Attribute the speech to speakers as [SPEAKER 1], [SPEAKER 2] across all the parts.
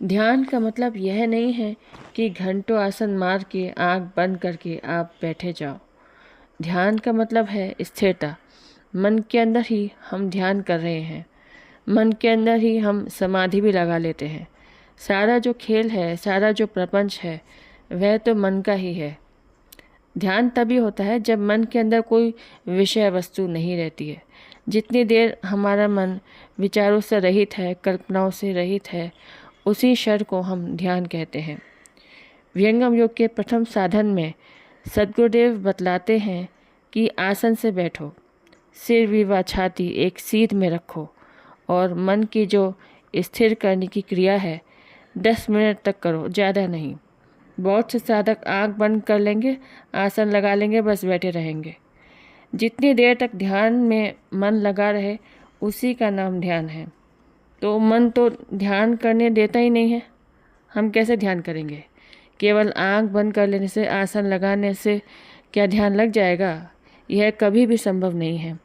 [SPEAKER 1] ध्यान का मतलब यह नहीं है कि घंटों आसन मार के आँख बंद करके आप बैठे जाओ। ध्यान का मतलब है स्थिरता। मन के अंदर ही हम ध्यान कर रहे हैं, मन के अंदर ही हम समाधि भी लगा लेते हैं। सारा जो खेल है, सारा जो प्रपंच है, वह तो मन का ही है। ध्यान तभी होता है जब मन के अंदर कोई विषय वस्तु नहीं रहती है। जितनी देर हमारा मन विचारों से रहित है, कल्पनाओं से रहित है, उसी क्षण को हम ध्यान कहते हैं। विहंगम योग के प्रथम साधन में सद्गुरुदेव बतलाते हैं कि आसन से बैठो, सिर व छाती एक सीध में रखो और मन की जो स्थिर करने की क्रिया है 10 मिनट तक करो, ज़्यादा नहीं। बहुत से साधक आंख बंद कर लेंगे, आसन लगा लेंगे, बस बैठे रहेंगे। जितनी देर तक ध्यान में मन लगा रहे उसी का नाम ध्यान है। तो मन तो ध्यान करने देता ही नहीं है, हम कैसे ध्यान करेंगे? केवल आंख बंद कर लेने से, आसन लगाने से क्या ध्यान लग जाएगा? यह कभी भी संभव नहीं है।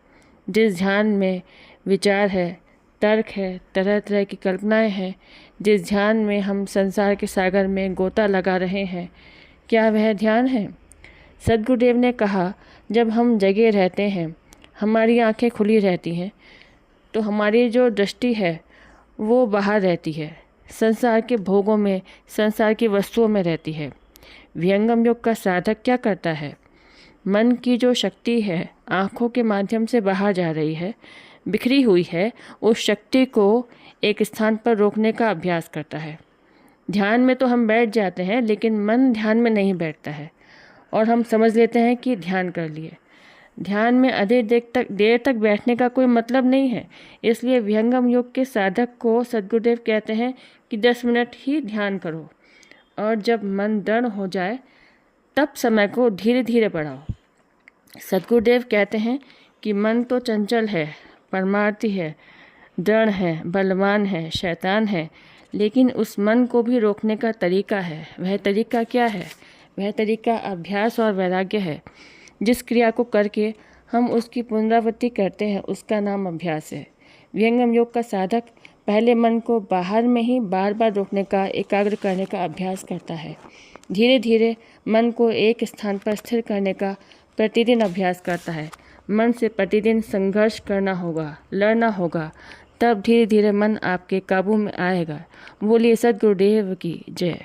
[SPEAKER 1] जिस ध्यान में विचार है, तर्क है, तरह तरह की कल्पनाएं हैं, जिस ध्यान में हम संसार के सागर में गोता लगा रहे हैं, क्या वह ध्यान है? सद्गुरुदेव ने कहा, जब हम जगे रहते हैं, हमारी आंखें खुली रहती हैं, तो हमारी जो दृष्टि है वो बाहर रहती है, संसार के भोगों में, संसार की वस्तुओं में रहती है। विहंगम योग का साधक क्या करता है? मन की जो शक्ति है आँखों के माध्यम से बाहर जा रही है, बिखरी हुई है, उस शक्ति को एक स्थान पर रोकने का अभ्यास करता है। ध्यान में तो हम बैठ जाते हैं, लेकिन मन ध्यान में नहीं बैठता है और हम समझ लेते हैं कि ध्यान कर लिए। ध्यान में अधिक देर तक बैठने का कोई मतलब नहीं है। इसलिए विहंगम योग के साधक को सद्गुरुदेव कहते हैं कि 10 मिनट ही ध्यान करो और जब मन दृढ़ हो जाए तब समय को धीरे धीरे बढ़ाओ। सद्गुरुदेव कहते हैं कि मन तो चंचल है, परमार्थी है, दृढ़ है, बलवान है, शैतान है, लेकिन उस मन को भी रोकने का तरीका है। वह तरीका क्या है? वह तरीका अभ्यास और वैराग्य है। जिस क्रिया को करके हम उसकी पुनरावृत्ति करते हैं उसका नाम अभ्यास है। विहंगम योग का साधक पहले मन को बाहर में ही बार बार रोकने का, एकाग्र करने का अभ्यास करता है। धीरे धीरे मन को एक स्थान पर स्थिर करने का प्रतिदिन अभ्यास करता है। मन से प्रतिदिन संघर्ष करना होगा, लड़ना होगा, तब धीरे धीरे मन आपके काबू में आएगा। बोलिए सद्गुरुदेव की जय।